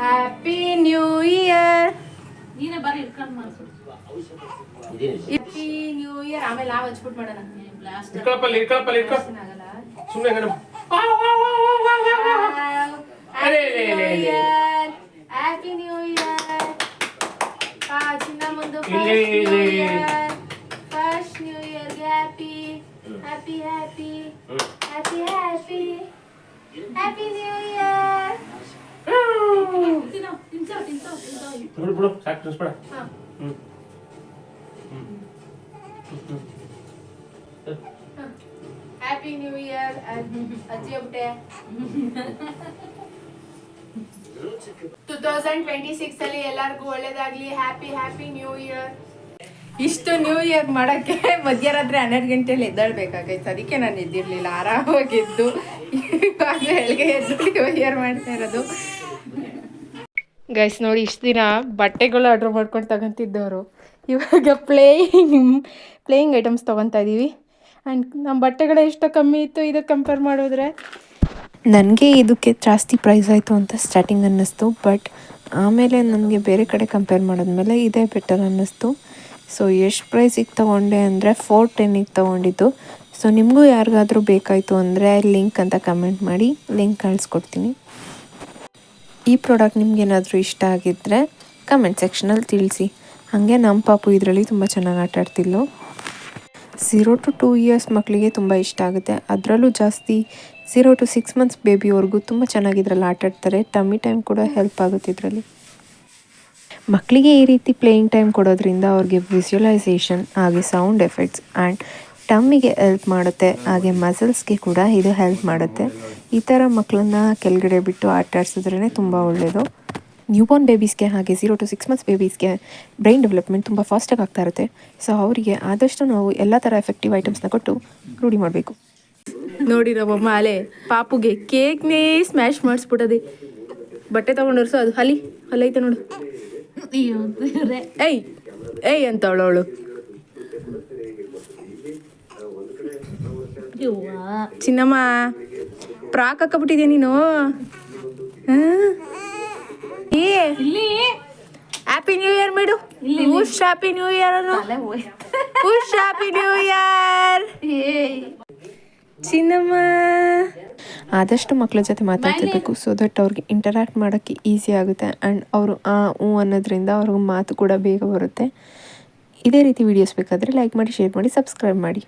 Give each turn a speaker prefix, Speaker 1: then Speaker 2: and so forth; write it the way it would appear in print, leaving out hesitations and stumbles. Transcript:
Speaker 1: Happy new year.
Speaker 2: ನೀನೇ ಬಾರಿ ಇಟ್ಕೊಂಡು ಮಾಡಿಸು.
Speaker 1: Happy new year. ಆಮೇಲೆ ನಾವು ಹಚ್ಬಿಟ್ಟು ಮಾಡೋಣ.
Speaker 2: ಬ್ಲಾಸ್ಟ್
Speaker 1: ಆಗಲ್ಲ.
Speaker 3: ಸುಮ್ಮನೆ
Speaker 1: ಹ್ಯಾಪಿ ನ್ಯೂ ಇಯರ್. ಚಿನ್ನ ಮುಂದೆ first new year. First new ಇಯರ್ಗೆ happy happy happy happy happy happy new year.
Speaker 3: ಬಿಡು ಸಾಕು ತಿನ್ಸ್ಬೇಡ.
Speaker 1: Happy new year. ಅಜ್ಜಿ ಒಬ್ಬಟೆ 2026 ಅಲ್ಲಿ ಎಲ್ಲರಿಗೂ ಒಳ್ಳೇದಾಗ್ಲಿ. Happy happy new year. ಇಷ್ಟು ನ್ಯೂ ಇಯರ್ ಮಾಡೋಕ್ಕೆ ಮಧ್ಯರಾತ್ರಿ 12 ಗಂಟೆಯಲ್ಲಿ ಎದ್ದೇಳ್ಬೇಕಾಗೈತೆ. ಅದಕ್ಕೆ ನಾನು ಎದ್ದಿರಲಿಲ್ಲ, ಆರಾಮಾಗಿದ್ದು ಇವಾಗ ಬೆಳಗ್ಗೆ ಎದ್ದು ನ್ಯೂ ಇಯರ್ ಮಾಡ್ತಾ ಇರೋದು. ಗೈಸ್ ನೋಡಿ, ಇಷ್ಟು ದಿನ ಬಟ್ಟೆಗಳು ಆರ್ಡ್ರ್ ಮಾಡ್ಕೊಂಡು ತಗೊತಿದ್ದವರು ಇವಾಗ ಪ್ಲೇಯಿಂಗ್ ಐಟಮ್ಸ್ ತೊಗೊತಾ ಇದ್ದೀವಿ. ಆ್ಯಂಡ್ ನಮ್ಮ ಬಟ್ಟೆಗಳು ಎಷ್ಟೋ ಕಮ್ಮಿ ಇತ್ತು ಇದಕ್ಕೆ ಕಂಪೇರ್ ಮಾಡಿದ್ರೆ.
Speaker 4: ನನಗೆ ಇದಕ್ಕೆ ಜಾಸ್ತಿ ಪ್ರೈಸ್ ಆಯಿತು ಅಂತ ಸ್ಟಾರ್ಟಿಂಗ್ ಅನ್ನಿಸ್ತು, ಬಟ್ ಆಮೇಲೆ ನನಗೆ ಬೇರೆ ಕಡೆ ಕಂಪೇರ್ ಮಾಡಿದ್ಮೇಲೆ ಇದೇ ಬೆಟರ್ ಅನ್ನಿಸ್ತು. ಸೊ ಎಷ್ಟು ಪ್ರೈಸಿಗೆ ತೊಗೊಂಡೆ ಅಂದರೆ 410ಗೆ ತೊಗೊಂಡಿದ್ದು. ಸೊ ನಿಮಗೂ ಯಾರಿಗಾದರೂ ಬೇಕಾಯಿತು ಅಂದರೆ ಲಿಂಕ್ ಅಂತ ಕಮೆಂಟ್ ಮಾಡಿ, ಲಿಂಕ್ ಕಳಿಸ್ಕೊಡ್ತೀನಿ. ಈ ಪ್ರಾಡಕ್ಟ್ ನಿಮ್ಗೇನಾದರೂ ಇಷ್ಟ ಆಗಿದ್ದರೆ ಕಮೆಂಟ್ ಸೆಕ್ಷನಲ್ಲಿ ತಿಳಿಸಿ. ಹಾಗೆ ನಮ್ಮ ಪಾಪು ಇದರಲ್ಲಿ ತುಂಬ ಚೆನ್ನಾಗಿ ಆಟ ಆಡ್ತಿದ್ಲು. 0 to 2 ಇಯರ್ಸ್ ಮಕ್ಕಳಿಗೆ ತುಂಬ ಇಷ್ಟ ಆಗುತ್ತೆ. ಅದರಲ್ಲೂ ಜಾಸ್ತಿ 0 to 6 months ಬೇಬಿವರೆಗೂ ತುಂಬ ಚೆನ್ನಾಗಿ ಇದರಲ್ಲಿ ಆಟ ಆಡ್ತಾರೆ. ಟಮ್ಮಿ ಟೈಮ್ ಕೂಡ ಹೆಲ್ಪ್ ಆಗುತ್ತೆ ಇದರಲ್ಲಿ. ಮಕ್ಕಳಿಗೆ ಈ ರೀತಿ ಪ್ಲೇಯಿಂಗ್ ಟೈಮ್ ಕೊಡೋದ್ರಿಂದ ಅವ್ರಿಗೆ ವಿಜುವಲೈಸೇಷನ್ ಹಾಗೆ ಸೌಂಡ್ ಎಫೆಕ್ಟ್ಸ್ ಆ್ಯಂಡ್ ಟಮ್ಮಿಗೆ ಹೆಲ್ಪ್ ಮಾಡುತ್ತೆ. ಹಾಗೆ ಮಸಲ್ಸ್ಗೆ ಕೂಡ ಇದು ಹೆಲ್ಪ್ ಮಾಡುತ್ತೆ. ಈ ಥರ ಮಕ್ಕಳನ್ನ ಕೆಳಗಡೆ ಬಿಟ್ಟು ಆಟ ಆಡಿಸಿದ್ರೇ ತುಂಬ ಒಳ್ಳೆಯದು. ನ್ಯೂಬೋರ್ನ್ ಬೇಬೀಸ್ಗೆ ಹಾಗೆ 0 to 6 months ಬೇಬೀಸ್ಗೆ ಬ್ರೈನ್ ಡೆವಲಪ್ಮೆಂಟ್ ತುಂಬ ಫಾಸ್ಟಾಗಿ ಆಗ್ತಾ ಇರುತ್ತೆ. ಸೊ ಅವರಿಗೆ ಆದಷ್ಟು ನಾವು ಎಲ್ಲ ಥರ ಎಫೆಕ್ಟಿವ್ ಐಟಮ್ಸ್ನ ಕೊಟ್ಟು ರೂಢಿ ಮಾಡಬೇಕು.
Speaker 1: ನೋಡಿ ನಮ್ಮಮ್ಮ ಅಲೆ ಪಾಪುಗೆ ಕೇಕ್ನೇ ಸ್ಮ್ಯಾಶ್ ಮಾಡಿಸ್ಬಿಟ್ಟದೆ. ಬಟ್ಟೆ ತೊಗೊಂಡರ್ಸು ಅದು ಹಲೈತೆ ನೋಡು. ಏಯ್ ಅಂತ ಅವಳು ಚಿನ್ನಮ್ಮ ಪ್ರಾಕ್ ಹಾಕಬಿಟ್ಟಿದ್ಯಾ ನೀನು.
Speaker 2: ಇಲ್ಲಿ
Speaker 1: ಹ್ಯಾಪಿ ನ್ಯೂ ಇಯರ್ ಮೇಡು. ಹುಷ್ ಹ್ಯಾಪಿ ನ್ಯೂ ಇಯರ್ ಅನ್ನು. ಹುಷ್ ಹ್ಯಾಪಿ ನ್ಯೂ ಇಯರ್ ಚಿನ್ನಮ್ಮ.
Speaker 4: ಆದಷ್ಟು ಮಕ್ಕಳ ಜೊತೆ ಮಾತಾಡ್ತಿರ್ಬೇಕು, ಸೊ ದಟ್ ಅವ್ರಿಗೆ ಇಂಟರ್ಯಾಕ್ಟ್ ಮಾಡೋಕ್ಕೆ ಈಸಿ ಆಗುತ್ತೆ. ಆ್ಯಂಡ್ ಅವರು ಅನ್ನೋದ್ರಿಂದ ಅವ್ರಿಗೆ ಮಾತು ಕೂಡ ಬೇಗ ಬರುತ್ತೆ. ಇದೇ ರೀತಿ ವೀಡಿಯೋಸ್ ಬೇಕಾದರೆ ಲೈಕ್ ಮಾಡಿ, ಶೇರ್ ಮಾಡಿ, ಸಬ್ಸ್ಕ್ರೈಬ್ ಮಾಡಿ.